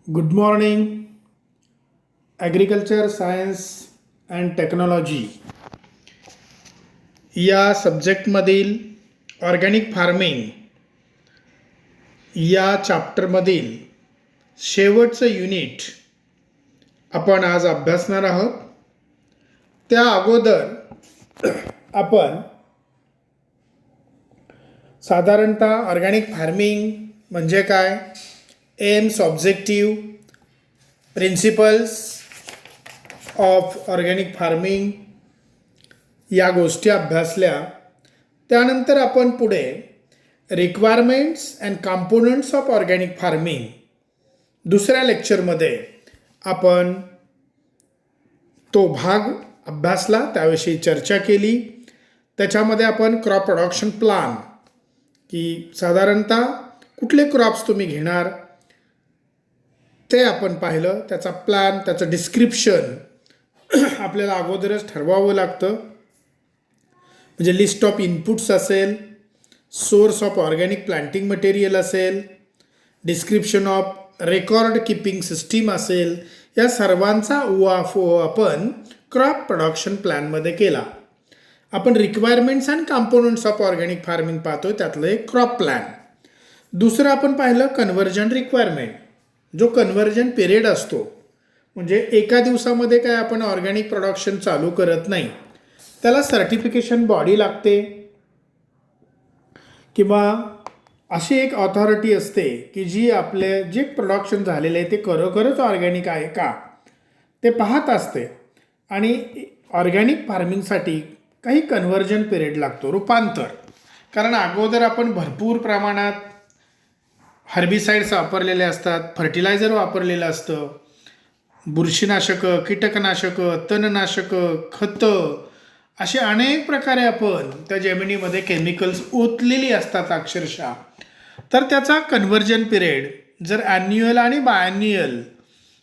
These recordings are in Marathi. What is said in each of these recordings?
Good morning. Agriculture science and technology या सब्जेक्टमधील ऑर्गॅनिक फार्मिंग या चॅप्टरमधील शेवटचं युनिट आपण आज अभ्यासणार आहोत. त्या अगोदर आपण साधारणतः ऑर्गॅनिक फार्मिंग म्हणजे काय, AIIMS, objective, principles of organic farming या गोष्टी अभ्यासल्या. त्यानंतर आपण पुढे requirements and components of organic farming दुसऱ्या लेक्चरमध्ये आपण तो भाग अभ्यासला, त्याविषयी चर्चा केली. त्याच्यामध्ये आपण क्रॉप प्रोडक्शन प्लान, की साधारणतः कुठले क्रॉप्स तुम्ही घेणार ते आपण पाहिलं. त्याचा प्लॅन, त्याचं डिस्क्रिप्शन आपल्याला अगोदरच ठरवावं लागतं. म्हणजे लिस्ट ऑफ इनपुट्स असेल, source of organic planting material असेल, description of record keeping system असेल, या सर्वांचा उहापोह आपण क्रॉप प्रोडक्शन प्लॅनमध्ये केला. आपण requirements and components of organic farming पाहतोय, त्यातलं एक क्रॉप प्लॅन. दुसरं आपण पाहिलं कन्व्हर्जन रिक्वायरमेंट, जो कन्व्हर्जन पिरियड असतो. म्हणजे एका दिवसामध्ये काय आपण ऑर्गॅनिक प्रोडक्शन चालू करत नाही, त्याला सर्टिफिकेशन बॉडी लागते किंवा अशी एक ऑथॉरिटी असते की जी आपले जे प्रोडक्शन झालेलं आहे ते खरोखरच ऑर्गॅनिक आहे का ते पाहत असते. आणि ऑर्गॅनिक फार्मिंगसाठी काही कन्व्हर्जन पिरियड लागतो, रूपांतर. कारण अगोदर आपण भरपूर प्रमाणात हर्बिसाइड्स वापरलेले असतात, फर्टिलायझर वापरलेलं असतं, बुरशीनाशकं, कीटकनाशकं, तणनाशकं, खतं, असे अनेक प्रकारे आपण त्या जमिनीमध्ये केमिकल्स ओतलेली असतात अक्षरशः. तर त्याचा कन्व्हर्जन पिरियड जर ॲन्युअल आणि बायॲन्युअल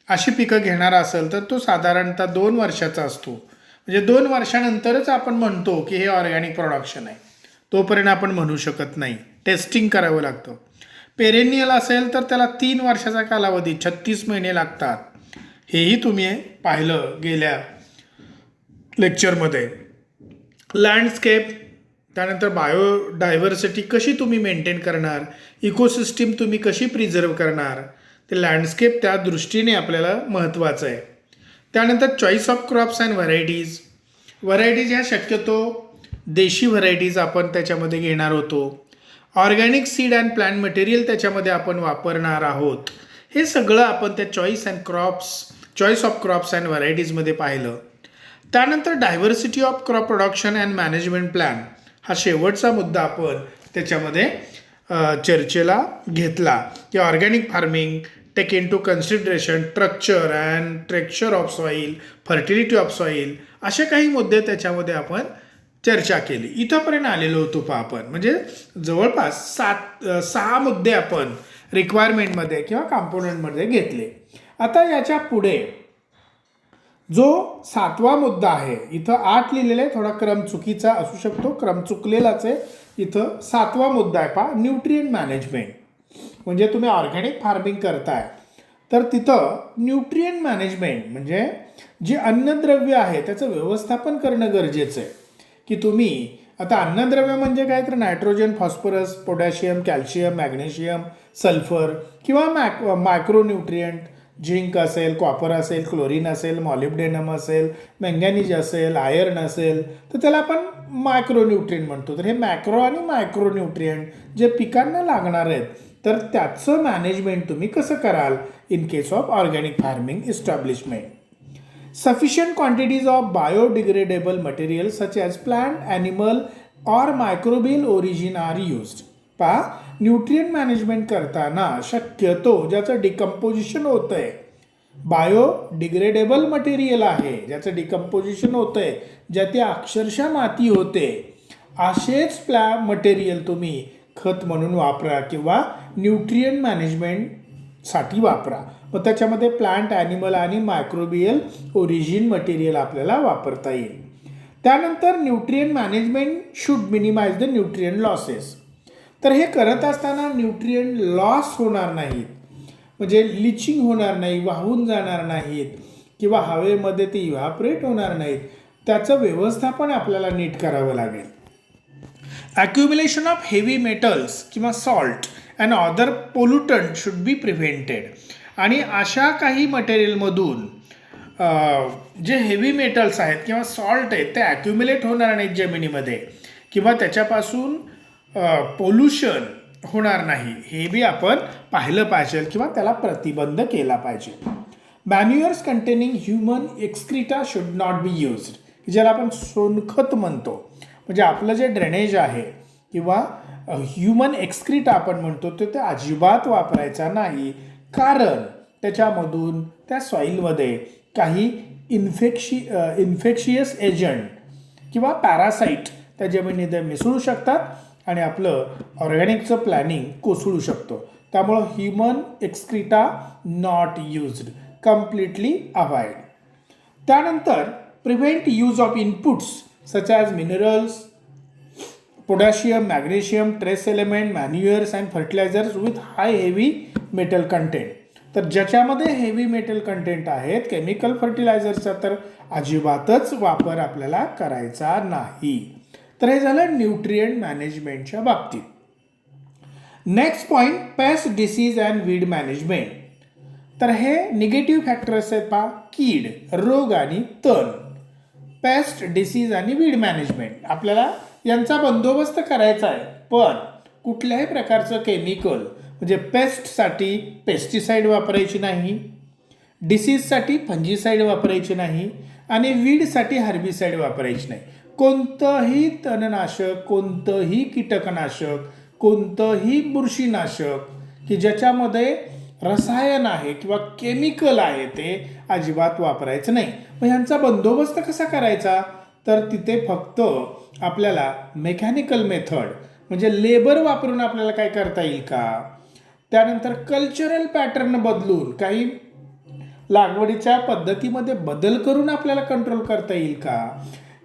अशी पिकं घेणार असेल तर तो साधारणतः 2 वर्षाचा असतो. म्हणजे 2 वर्षानंतरच आपण म्हणतो की हे ऑर्गॅनिक प्रोडक्शन आहे, तोपर्यंत आपण म्हणू शकत नाही, टेस्टिंग करावं लागतं. पेरेनियल असेल तर त्याला 3 वर्षाचा कालावधी, 36 महिने लागतात. हेही तुम्ही पाहिलं गेल्या लेक्चरमध्ये. लँडस्केप, त्यानंतर बायोडायव्हर्सिटी कशी तुम्ही मेंटेन करणार, इकोसिस्टीम तुम्ही कशी प्रिझर्व करणार, ते लँडस्केप त्या दृष्टीने आपल्याला महत्त्वाचं आहे. त्यानंतर choice of crops and varieties. Varieties ह्या शक्यतो देशी व्हरायटीज आपण त्याच्यामध्ये घेणार होतो. Organic seed and plant material त्याच्यामध्ये आपण वापरणार आहोत. हे सगळं आपण त्या चॉईस ऑफ क्रॉप्स अँड व्हरायटीजमध्ये पाहिलं. त्यानंतर diversity of crop production and management plan हा शेवटचा मुद्दा आपण त्याच्यामध्ये चर्चेला घेतला, की organic farming take into consideration structure and texture of soil, fertility of soil, असे काही मुद्दे त्याच्यामध्ये आपण चर्चा केली. इथंपर्यंत आलेलो होतो पहा आपण. म्हणजे जवळपास 6 मुद्दे आपण रिक्वायरमेंटमध्ये किंवा कॉम्पोनंटमध्ये घेतले. आता याच्या पुढे जो 7वा मुद्दा आहे, इथं 8 लिहिलेला आहे, थोडा क्रम चुकीचा असू शकतो, क्रम चुकलेलाच आहे. इथं 7वा मुद्दा आहे पहा, न्यूट्रिएंट मॅनेजमेंट. म्हणजे तुम्ही ऑर्गॅनिक फार्मिंग करताय तर तिथं न्यूट्रिएंट मॅनेजमेंट म्हणजे जे अन्नद्रव्य आहे त्याचं व्यवस्थापन करणं गरजेचं आहे. की तुम्ही आता अन्नद्रव्य म्हणजे काय, तर nitrogen, phosphorus, potassium, calcium, magnesium, sulphur किंवा मायक्रोन्यूट्रियंट, झिंक असेल, कॉपर असेल, क्लोरीन असेल, मॉलिब्डेनम असेल, मॅंगॅनीज असेल, आयर्न असेल, तर त्याला आपण मायक्रोन्यूट्रियंट म्हणतो. तर हे मॅक्रो आणि मायक्रोन्यूट्रियंट जे पिकांना लागणार आहेत, तर त्याचं मॅनेजमेंट तुम्ही कसं कराल in case of organic farming establishment. Sufficient quantities of biodegradable materials such as plant, animal or microbial origin are used. पहा, न्यूट्रिएंट मॅनेजमेंट करताना शक्यतो ज्याचं डिकम्पोजिशन होतं आहे, बायोडिग्रेडेबल मटेरियल आहे ज्याचं डिकम्पोजिशन होतं आहे, ज्यात अक्षरशः माती होते, असेच मटेरियल तुम्ही खत म्हणून वापरा किंवा न्यूट्रिएंट मॅनेजमेंटसाठी वापरा. मग त्याच्यामध्ये प्लांट, ॲनिमल आणि मायक्रोबियल ओरिजिन मटेरियल आपल्याला वापरता येईल. त्यानंतर nutrient management should minimise the nutrient losses. तर हे करत असताना न्यूट्रिएंट लॉस होणार नाहीत. म्हणजे लिचिंग होणार नाही, वाहून जाणार नाहीत किंवा हवेमध्ये ते इव्हॅपरेट होणार नाहीत, त्याचं व्यवस्थापन आपल्याला नीट करावं लागेल. ॲक्युम्युलेशन ऑफ हेवी मेटल्स किंवा salt and other pollutant should be prevented. आणि अशा काही मटेरियलमधून जे हेवी मेटल्स आहेत किंवा सॉल्ट आहेत ते ॲक्युम्युलेट होणार नाहीत जमिनीमध्ये किंवा त्याच्यापासून पोल्युशन होणार नाही, हे बी आपण पाहिलं पाहिजे किंवा त्याला प्रतिबंध केला पाहिजे. Manures containing human excreta should not be used, ज्याला आपण सोनखत म्हणतो. म्हणजे आपलं जे ड्रेनेज आहे किंवा ह्युमन एक्सक्रिटा आपण म्हणतो ते अजिबात वापरायचा नाही, कारण त्याच्यामधून त्या सॉईलमध्ये काही इन्फेक्शियस एजंट किंवा पॅरासाईट त्या जमिनीमध्ये मिसळू शकतात आणि आपलं ऑर्गॅनिकचं प्लॅनिंग कोसळू शकतो. त्यामुळं human excreta not used, completely avoid. त्यानंतर prevent use of inputs such as minerals, potassium, magnesium, trace element, manures and fertilizers with high heavy metal content. तर ज्याच्यामध्ये हेवी मेटल कंटेंट आहेत, केमिकल फर्टिलायझर्सचा तर अजिबातच वापर आपल्याला करायचा नाही. तर हे झालं न्यूट्रिएंट मॅनेजमेंटच्या बाबतीत. Next point, paste, disease and weed management. तर हे निगेटिव्ह फॅक्टर्स आहेत पहा, कीड, रोग आणि तण. पेस्ट, डिसीज आणि वीड मॅनेजमेंट आपल्याला यांचा बंदोबस्त करायचा आहे, पण कुठल्याही प्रकारचं केमिकल म्हणजे पेस्टसाठी पेस्टिसाईड वापरायची नाही, डिसीजसाठी फंजीसाईड वापरायची नाही आणि वीडसाठी हर्बिसाईड वापरायची नाही. कोणतंही तणनाशक, कोणतंही कीटकनाशक, कोणतंही बुरशीनाशक की ज्याच्यामध्ये रसायन आहे किंवा केमिकल आहे ते अजिबात वापरायचं नाही. मग ह्यांचा बंदोबस्त कसा करायचा, तर तिथे फक्त आपल्याला मेकॅनिकल मेथड म्हणजे लेबर वापरून आपल्याला काय करता येईल का, त्यानंतर कल्चरल पॅटर्न बदलून काही लागवडीच्या पद्धतीमध्ये बदल करून आपल्याला कंट्रोल करता येईल का,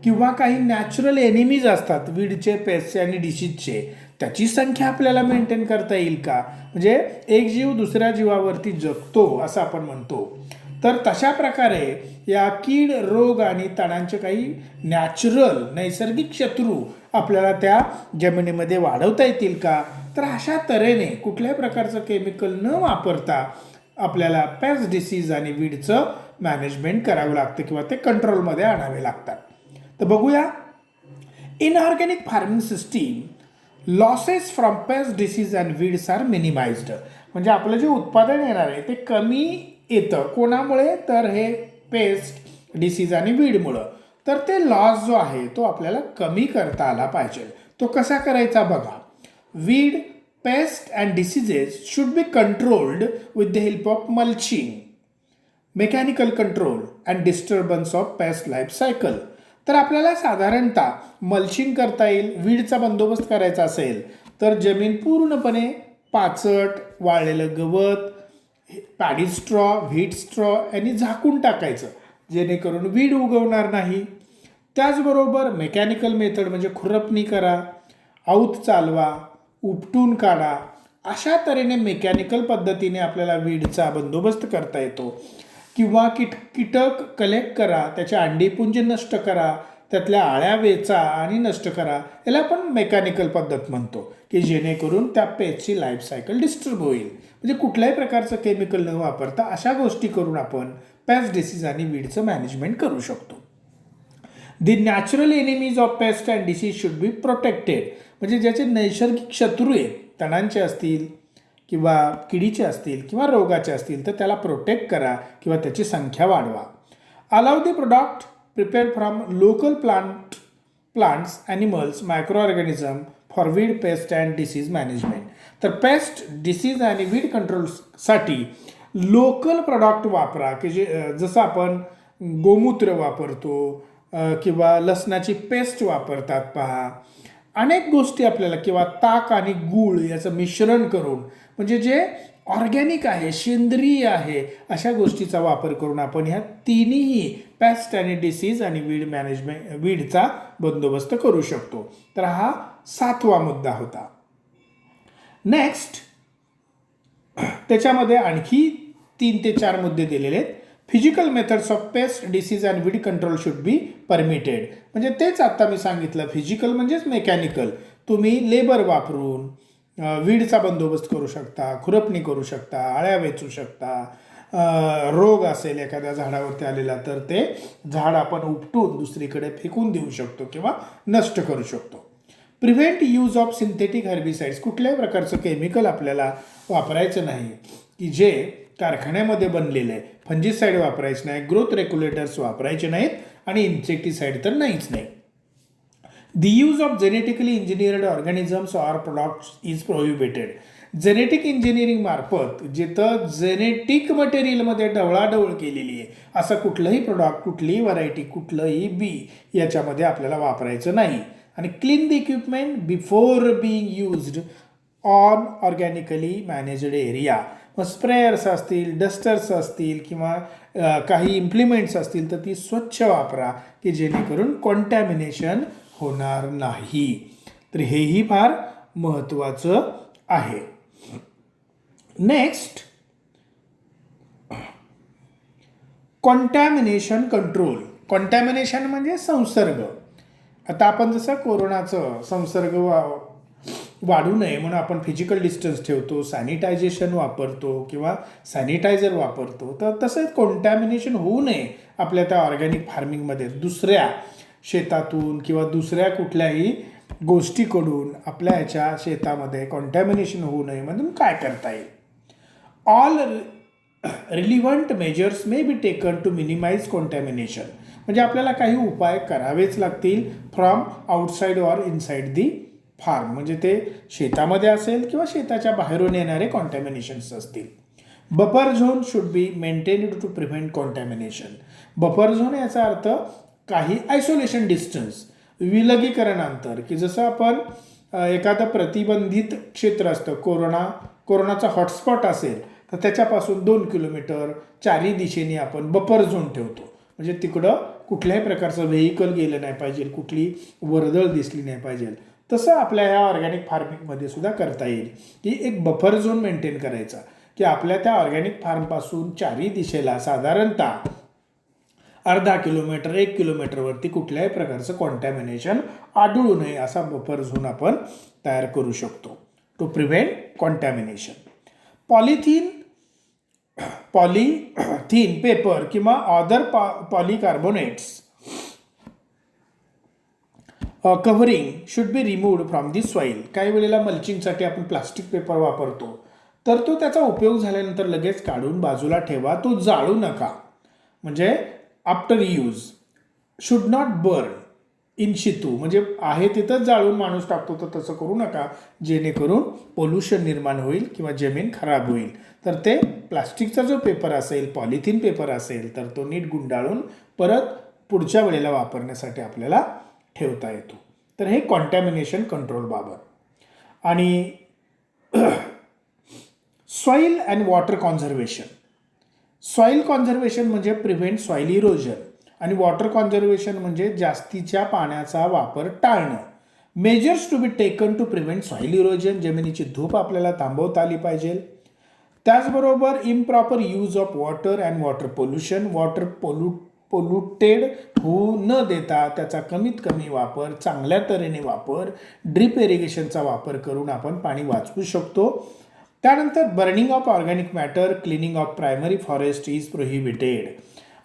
किंवा काही नॅचरल एनिमीज असतात वीडचे, पेस्टचे आणि डिसीजचे, त्याची संख्या आपल्याला मेंटेन करता येईल का. म्हणजे एक जीव दुसऱ्या जीवावरती जगतो असं आपण म्हणतो. तर तशा प्रकारे या कीड, रोग आणि तणांचे काही नॅचरल नैसर्गिक शत्रू आपल्याला त्या जमिनीमध्ये वाढवता येतील का. तर अशा तऱ्हेने कुठल्याही प्रकारचं केमिकल न वापरता आपल्याला पेस्ट, डिसीज आणि वीडचं मॅनेजमेंट करावं लागतं किंवा ते कंट्रोलमध्ये आणावे लागतात. तर बघूया, inorganic farming system losses from pest, disease and weeds are minimised. म्हणजे आपलं जे उत्पादन येणार आहे ते कमी येतं, कोणामुळे, तर हे पेस्ट, डिसीज आणि वीडमुळं. तर ते लॉस जो आहे तो आपल्याला कमी करता आला पाहिजे. तो कसा करायचा बघा. Weed, paste and diseases should be controlled with the help of mulching, mechanical control and disturbance of paste life cycle. तर आपल्याला साधारणतः मल्चिंग करता येईल. वीडचा बंदोबस्त करायचा असेल तर जमीन पूर्णपणे पाचट, वाळलेलं गवत, पॅडी स्ट्रॉ, व्हीट स्ट्रॉ यांनी झाकून टाकायचं, जेणेकरून वीड उगवणार नाही. त्याचबरोबर मेकॅनिकल मेथड म्हणजे खुरपणी करा, आऊत चालवा, उपटून काढा. अशा तऱ्हेने मेकॅनिकल पद्धतीने आपल्याला वीडचा बंदोबस्त करता येतो. किंवा कीटक कलेक्ट करा, त्याचे अंडीपुंज नष्ट करा, त्यातल्या आळ्या वेचा आणि नष्ट करा. याला आपण मेकॅनिकल पद्धत म्हणतो की जेणेकरून त्या पेस्टची लाईफ सायकल डिस्टर्ब होईल. म्हणजे कुठल्याही प्रकारचं केमिकल न वापरता अशा गोष्टी करून आपण पेस्ट, डिसीज आणि वीडचं मॅनेजमेंट करू शकतो. The natural enemies of paste and disease should be protected. म्हणजे ज्याचे नैसर्गिक शत्रू आहेत, तणांचे असतील किंवा किडीचे असतील किंवा रोगाचे असतील, तर त्याला प्रोटेक्ट करा किंवा त्याची संख्या वाढवा. Allow the product prepared from local plants, animals, micro organism for weed, paste and disease management. तर पेस्ट, डिसीज आणि वीड कंट्रोलसाठी लोकल प्रोडक्ट वापरा की जे जसं आपण गोमूत्र वापरतो किंवा लसणाची पेस्ट वापरतात पहा. अनेक गोष्टी आपल्याला, किंवा ताक आणि गूळ याचं मिश्रण करून, म्हणजे जे ऑर्गॅनिक आहे, सेंद्रिय आहे, अशा गोष्टीचा वापर करून आपण ह्या तिन्ही पेस्ट आणि डिसीज आणि वीडचा बंदोबस्त करू शकतो. तर हा 7वा मुद्दा होता. नेक्स्ट, त्याच्यामध्ये आणखी 3 ते 4 मुद्दे दिलेले आहेत. Physical methods of paste disease and weed control should be permitted. म्हणजे तेच आता मी सांगितलं, फिजिकल म्हणजेच मेकॅनिकल. तुम्ही लेबर वापरून वीडचा बंदोबस्त करू शकता, खुरपणी करू शकता, आळ्या वेचू शकता. रोग असेल एखाद्या झाडावरती आलेला तर ते झाड आपण उपटून दुसरीकडे फेकून देऊ शकतो किंवा नष्ट करू शकतो. Prevent use of synthetic herbicides. कुठल्याही प्रकारचं केमिकल आपल्याला वापरायचं नाही की जे कारखान्यामध्ये बनलेलं आहे. फंजिसाईड वापरायचं नाही, ग्रोथ रेग्युलेटर्स वापरायचे नाहीत आणि इन्सेक्टिसाईड तर नाहीच नाही. The use of genetically engineered organisms or products is prohibited. Genetic engineering मार्फत जिथं जेनेटिक मटेरियलमध्ये ढवळाढवळ केलेली आहे असं कुठलंही प्रोडक्ट, कुठलीही व्हरायटी, कुठलंही बी याच्यामध्ये आपल्याला वापरायचं नाही. आणि clean the equipment before being used on organically managed area. मग स्प्रेयर्स असतील, डस्टर्स असतील किंवा काही इम्प्लिमेंट्स असतील तर ती स्वच्छ वापरा की जेणेकरून कॉन्टॅमिनेशन होणार नाही. तर हेही फार महत्त्वाचं आहे. Next, contamination control. कॉन्टॅमिनेशन म्हणजे संसर्ग. आता आपण जसं कोरोनाचं संसर्ग वाढू नये म्हणून आपण फिजिकल डिस्टन्स ठेवतो, सॅनिटायझेशन वापरतो किंवा सॅनिटायझर वापरतो, तर तसंच कॉन्टॅमिनेशन होऊ नये आपल्या त्या ऑर्गॅनिक फार्मिंगमध्ये दुसऱ्या शेतातून किंवा दुसऱ्या कुठल्याही गोष्टीकडून आपल्या ह्याच्या शेतामध्ये कॉन्टॅमिनेशन होऊ नये म्हणून काय करता येईल. All relevant measures may be taken to minimize contamination. म्हणजे आपल्याला काही उपाय करावेच लागतील from outside or inside the farm. म्हणजे ते शेतामध्ये असेल किंवा शेताच्या बाहेरून येणारे कॉन्टॅमिनेशन्स असतील. Buffer zone should be maintained to prevent contamination. Buffer zone याचा अर्थ काही आयसोलेशन डिस्टन्स, विलगीकरण अंतर, की जसं आपण एखादं प्रतिबंधित क्षेत्र असतं, कोरोनाचा हॉटस्पॉट असेल तर त्याच्यापासून 2 किलोमीटर चारही दिशेने आपण बफर झोन ठेवतो. म्हणजे तिकडं कुठल्याही प्रकारचं व्हेकल गेलं नाही पाहिजे, कुठली वर्दळ दिसली नाही पाहिजे. तसं आपल्या ह्या ऑर्गॅनिक फार्मिंगमध्ये सुद्धा करता येईल की एक बफर झोन मेंटेन करायचा की आपल्या त्या ऑर्गॅनिक फार्मपासून चारही दिशेला साधारणतः अर्धा किलोमीटर 1 किलोमीटरवरती कुठल्याही प्रकारचं कॉन्टॅमिनेशन आढळू नये असा बफर झोन आपण तयार करू शकतो to prevent contamination. Polythene paper किंवा other polycarbonates covering should be removed from the soil. काही वेळेला मल्चिंगसाठी आपण प्लास्टिक पेपर वापरतो तर तो त्याचा उपयोग झाल्यानंतर लगेच काढून बाजूला ठेवा, तो जाळू नका. म्हणजे after use should not burn in situ. म्हणजे आहे तिथंच जाळून माणूस टाकतो तर तसं करू नका, जेणेकरून पोल्युशन निर्माण होईल किंवा जमीन खराब होईल. तर ते प्लास्टिकचा जो पेपर असेल, पॉलिथिन पेपर असेल तर तो नीट गुंडाळून परत पुढच्या वेळेला वापरण्यासाठी आपल्याला ठेवता येतो. तर हे कॉन्टॅमिनेशन कंट्रोल बाबत. आणि soil and water conservation. Soil conservation म्हणजे प्रिव्हेंट सॉईल इरोजन आणि वॉटर कॉन्झर्वेशन म्हणजे जास्तीच्या पाण्याचा वापर टाळणं. Measures to be taken to prevent soil erosion. जमिनीची धूप आपल्याला थांबवता आली पाहिजे. त्याचबरोबर improper use of water and water pollution. Water polluted होऊ न देता त्याचा कमीत कमी वापर, चांगल्या तऱ्हेने वापर, ड्रिप इरिगेशनचा वापर करून आपण पाणी वाचवू शकतो. त्यानंतर burning of organic matter, cleaning of primary forest is prohibited.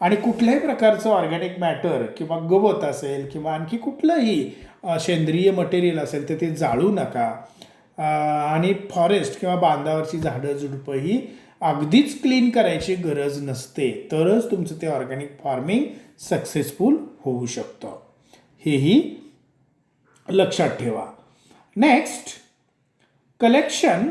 आणि कुठल्याही प्रकारचं ऑर्गॅनिक मॅटर किंवा गवत असेल किंवा आणखी कुठलंही सेंद्रिय मटेरियल असेल तर ते जाळू नका. आणि फॉरेस्ट किंवा बांधावरची झाडं झुडपंही अगदीच क्लीन करायची गरज नसते, तरच तुमचं ते ऑर्गॅनिक फार्मिंग सक्सेसफुल होऊ शकतं. हेही लक्षात ठेवा. Next, collection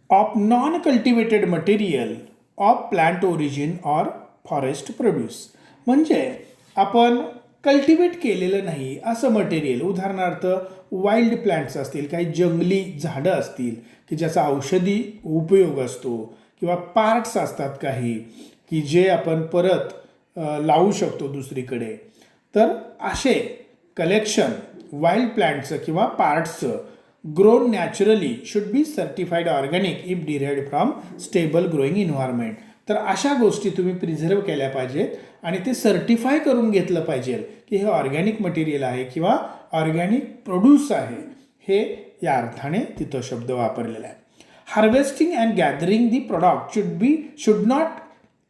of non cultivated material of plant origin or forest produce. म्हणजे आपण कल्टिवेट केलेलं नाही असं मटेरियल, उदाहरणार्थ वाईल्ड प्लांट्स असतील, काही जंगली झाडं असतील की ज्याचा औषधी उपयोग असतो किंवा पार्ट्स असतात काही की जे आपण परत लावू शकतो दुसरीकडे. तर असे कलेक्शन वाईल्ड प्लांटचं किंवा पार्ट्सचं grown naturally should be certified organic if derived from stable growing environment. तर अशा गोष्टी तुम्ही प्रिझर्व केल्या पाहिजेत आणि ते सर्टिफाय करून घेतलं पाहिजे की हे ऑर्गॅनिक मटेरियल आहे किंवा ऑर्गॅनिक प्रोड्यूस आहे, हे या अर्थाने तिथं शब्द वापरलेला आहे. Harvesting and gathering the product should not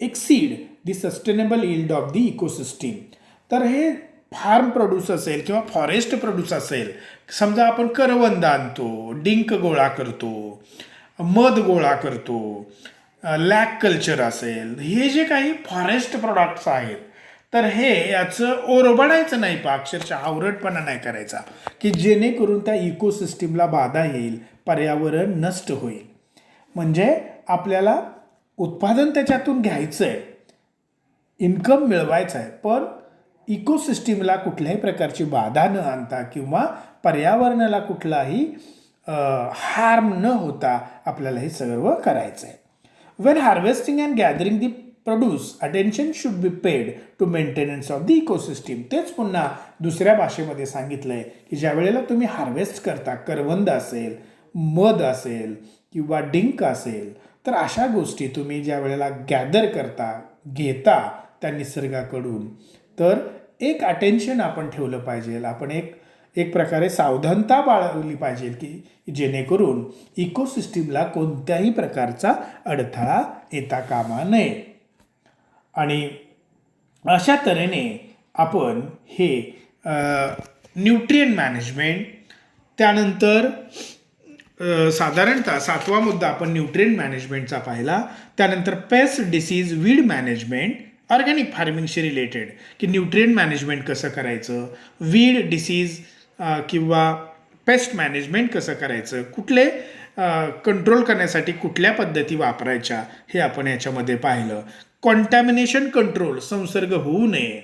exceed the sustainable yield of the ecosystem. तर हे फार्म प्रोड्यूस असेल किंवा फॉरेस्ट प्रोड्यूस असेल, समजा आपण करवंद आणतो, डिंक गोळा करतो, मध गोळा करतो, लॅक कल्चर असेल, हे जे काही फॉरेस्ट प्रॉडक्ट्स आहेत, तर हे याचं ओरबाडायचं नाही, अक्षरशः आवरटपणा नाही करायचा की जेणेकरून त्या इकोसिस्टीमला बाधा येईल, पर्यावरण नष्ट होईल. म्हणजे आपल्याला उत्पादन त्याच्यातून घ्यायचं आहे, इन्कम मिळवायचं आहे, पण इकोसिस्टीमला कुठल्याही प्रकारची बाधा न आणता किंवा पर्यावरणाला कुठलाही हार्म न होता आपल्याला हे सर्व करायचं आहे. When harvesting and gathering the produce attention should be paid to maintenance of the ecosystem. तेच पुन्हा दुसऱ्या भाषेमध्ये सांगितलं आहे की ज्या वेळेला तुम्ही हार्वेस्ट करता, करवंद असेल, मध असेल किंवा डिंक असेल, तर अशा गोष्टी तुम्ही ज्या वेळेला गॅदर करता, घेता त्या निसर्गाकडून, तर एक अटेन्शन आपण ठेवलं पाहिजे, आपण एक प्रकारे सावधानता बाळगली पाहिजे की जेणेकरून इकोसिस्टीमला कोणत्याही प्रकारचा अडथळा येता कामा नये. आणि अशा तऱ्हेने आपण हे न्यूट्रिएंट मॅनेजमेंट, त्यानंतर साधारणतः 7वा मुद्दा आपण न्यूट्रिएंट मॅनेजमेंटचा पाहिला. त्यानंतर pest disease weed management organic फार्मिंगशी रिलेटेड की न्यूट्रिएंट मॅनेजमेंट कसं करायचं, वीड डिसीज किंवा पेस्ट मॅनेजमेंट कसं करायचं, कुठले कंट्रोल करण्यासाठी कुठल्या पद्धती वापरायच्या, हे आपण याच्यामध्ये पाहिलं. कॉन्टॅमिनेशन कंट्रोल, संसर्ग होऊ नये,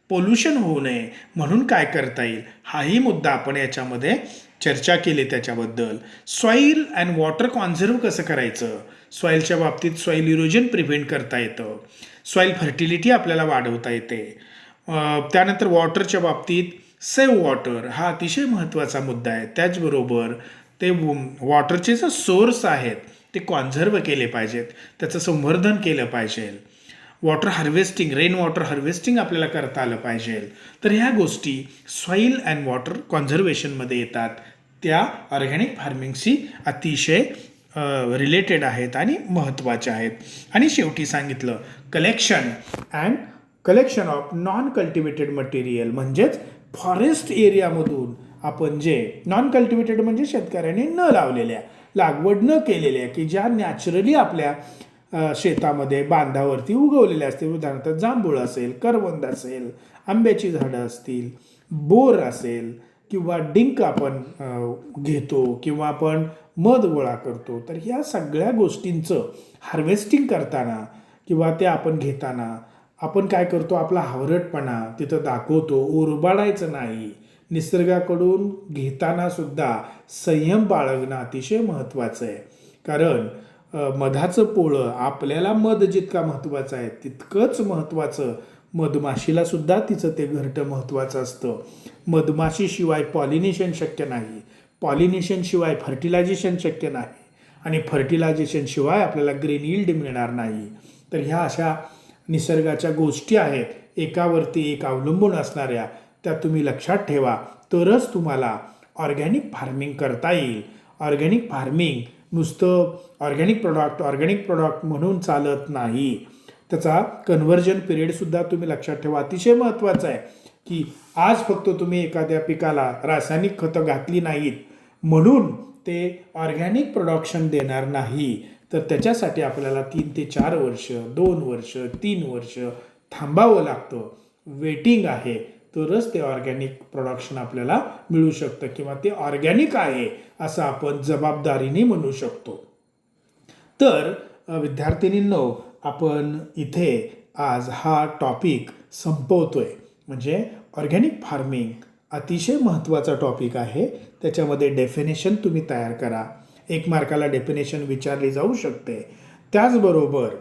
पोल्युशन होऊ नये म्हणून काय करता येईल, हाही मुद्दा आपण याच्यामध्ये चर्चा केली त्याच्याबद्दल. सॉईल अँड वॉटर कॉन्झर्व कसं करायचं, सॉईलच्या बाबतीत सॉईल इरोजन प्रिव्हेंट करता येतं, सॉईल फर्टिलिटी आपल्याला वाढवता येते. त्यानंतर वॉटरच्या बाबतीत सेव्ह वॉटर हा अतिशय महत्त्वाचा मुद्दा आहे. त्याचबरोबर ते वॉटरचे जे सोर्स आहेत ते कॉन्झर्व केले पाहिजेत, त्याचं संवर्धन केलं पाहिजे. Water harvesting, rain water harvesting आपल्याला करता आलं पाहिजे. तर ह्या गोष्टी सॉईल अँड वॉटर कॉन्झर्वेशनमध्ये येतात, त्या ऑर्गॅनिक फार्मिंगशी अतिशय रिलेटेड आहेत आणि महत्त्वाच्या आहेत. आणि शेवटी सांगितलं collection of non cultivated material, म्हणजेच फॉरेस्ट एरियामधून आपण जे नॉन कल्टिवेटेड म्हणजे शेतकऱ्याने न लावलेल्या, लागवड न केलेल्या, की ज्या नॅचरली आपल्या शेतामध्ये बांधावरती उगवलेल्या असतील, उदाहरणार्थ जांभूळ असेल, करवंद असेल, आंब्याची झाडं असतील, बोर असेल किंवा डिंक आपण घेतो किंवा आपण मध गोळा करतो, तर ह्या सगळ्या गोष्टींचं हार्वेस्टिंग करताना किंवा ते आपण घेताना आपण काय करतो, आपला हावरटपणा तिथं दाखवतो, ओरबाडायचं नाही. निसर्गाकडून घेताना सुद्धा संयम बाळगणं अतिशय महत्त्वाचं आहे. कारण मधाचं पोळं, आपल्याला मध जितका महत्त्वाचं आहे तितकंच महत्त्वाचं मधमाशीला सुद्धा तिचं ते घरटं महत्त्वाचं असतं. मधमाशीशिवाय पॉलिनेशन शक्य नाही, पॉलिनेशनशिवाय फर्टिलायझेशन शक्य नाही आणि फर्टिलायझेशनशिवाय आपल्याला ग्रेन यील्ड मिळणार नाही. तर ह्या अशा निसर्गाच्या गोष्टी आहेत, एकावरती एक अवलंबून असणाऱ्या, त्या तुम्ही लक्षात ठेवा, तरच तुम्हाला ऑर्गॅनिक फार्मिंग करता येईल. ऑर्गॅनिक फार्मिंग नुसतं ऑर्गॅनिक प्रॉडक्ट म्हणून चालत नाही, त्याचा कन्व्हर्जन पिरियडसुद्धा तुम्ही लक्षात ठेवा. अतिशय महत्त्वाचं आहे की आज फक्त तुम्ही एखाद्या पिकाला रासायनिक खतं घातली नाहीत म्हणून ते ऑर्गॅनिक प्रोडक्शन देणार नाही, तर त्याच्यासाठी आपल्याला 3 ते 4 वर्ष, 2 वर्ष, 3 वर्ष थांबावं लागतं. वेटिंग आहे, तरच ते ऑर्गॅनिक प्रोडक्शन आपल्याला मिळू शकतं किंवा ते ऑर्गॅनिक आहे असं आपण जबाबदारीने म्हणू शकतो. तर विद्यार्थिनींनो, आपण इथे आज हा टॉपिक संपवतोय. म्हणजे ऑर्गॅनिक फार्मिंग अतिशय महत्त्वाचा टॉपिक आहे. त्याच्यामध्ये डेफिनेशन तुम्ही तयार करा, 1 मार्काला डेफिनेशन विचारली जाऊ शकते. त्याचबरोबर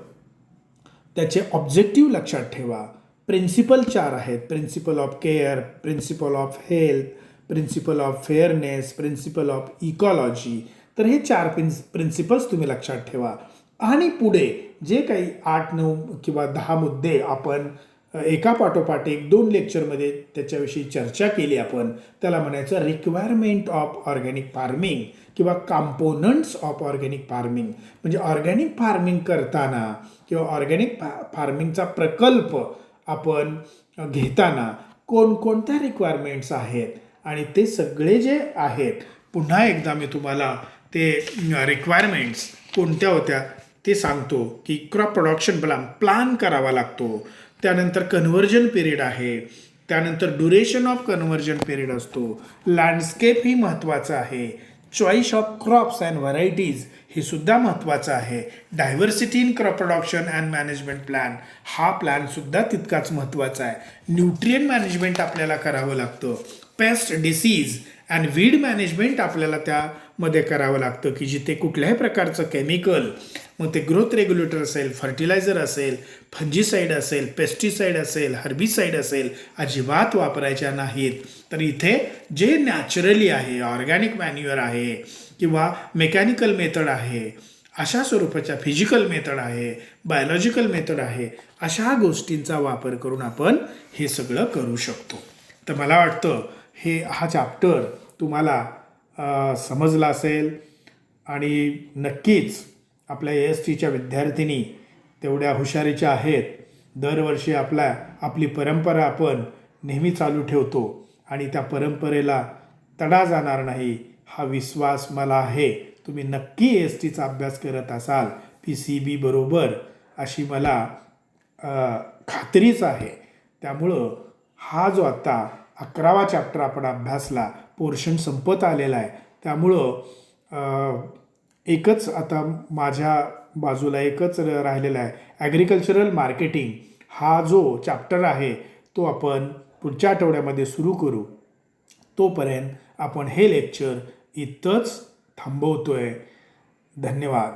त्याचे ऑब्जेक्टिव्ह लक्षात ठेवा. प्रिन्सिपल 4 आहेत, principle of care, principle of health, principle of fairness, principle of ecology. तर हे 4 प्रिन्सिपल्स तुम्ही लक्षात ठेवा. आणि पुढे जे काही 8, 9 किंवा 10 मुद्दे आपण एका पाठोपाठ 1-2 लेक्चरमध्ये त्याच्याविषयी चर्चा केली आपण, त्याला म्हणायचं रिक्वायरमेंट ऑफ ऑर्गॅनिक फार्मिंग किंवा कॉम्पोनंट्स ऑफ ऑर्गॅनिक फार्मिंग. म्हणजे ऑर्गॅनिक फार्मिंग करताना किंवा ऑर्गॅनिक फार्मिंगचा प्रकल्प आपण घेताना कोणकोणत्या रिक्वायरमेंट्स आहेत आणि ते सगळे जे आहेत, पुन्हा एकदा मी तुम्हाला ते रिक्वायरमेंट्स कोणत्या होत्या ते सांगतो की क्रॉप प्रोडक्शन प्लान करावा लागतो. त्यानंतर कन्व्हर्जन पिरियड आहे, त्यानंतर ड्युरेशन ऑफ कन्व्हर्जन पिरियड असतो, लँडस्केप ही महत्त्वाचं आहे, choice of crops and varieties हे सुद्धा महत्त्वाचं आहे, diversity in crop production and management plan हा प्लॅनसुद्धा तितकाच महत्त्वाचा आहे. न्यूट्रिएंट मॅनेजमेंट आपल्याला करावं लागतं, paste disease and weed management आपल्याला त्यामध्ये करावं लागतं की जिथे कुठल्याही प्रकारचं केमिकल, मग ते ग्रोथ रेग्युलेटर असेल, फर्टिलायझर असेल, फंजीसाईड असेल, पेस्टिसाईड असेल, हर्बिसाईड असेल, अजिबात वापरायच्या नाहीत. तर इथे जे नॅचरली आहे, ऑर्गॅनिक मॅन्युअर आहे किंवा मेकॅनिकल मेथड आहे, अशा स्वरूपाच्या फिजिकल मेथड आहे, बायोलॉजिकल मेथड आहे, अशा गोष्टींचा वापर करून आपण हे सगळं करू शकतो. तर मला वाटतं हा चॅप्टर तुम्हाला समजला असेल आणि नक्कीच आपल्या ASTच्या विद्यार्थिनी तेवढ्या हुशारीच्या आहेत. दरवर्षी आपली परंपरा आपण नेहमी चालू ठेवतो आणि त्या परंपरेला तडा जाणार नाही हा विश्वास मला आहे. तुम्ही नक्की ASTचा अभ्यास करत असाल PCB बरोबर अशी मला खात्रीच आहे. त्यामुळं हा जो आता 11वा चॅप्टर आपण अभ्यासला, पोर्शन संपत आलेला आहे. त्यामुळं एकच आता माझ्या बाजूला एकच राहिलेला आहे, ॲग्रिकल्चरल मार्केटिंग हा जो चॅप्टर आहे तो आपण पुढच्या आठवड्यामध्ये सुरू करू. तोपर्यंत आपण हे लेक्चर इथंच थांबवतोय. धन्यवाद.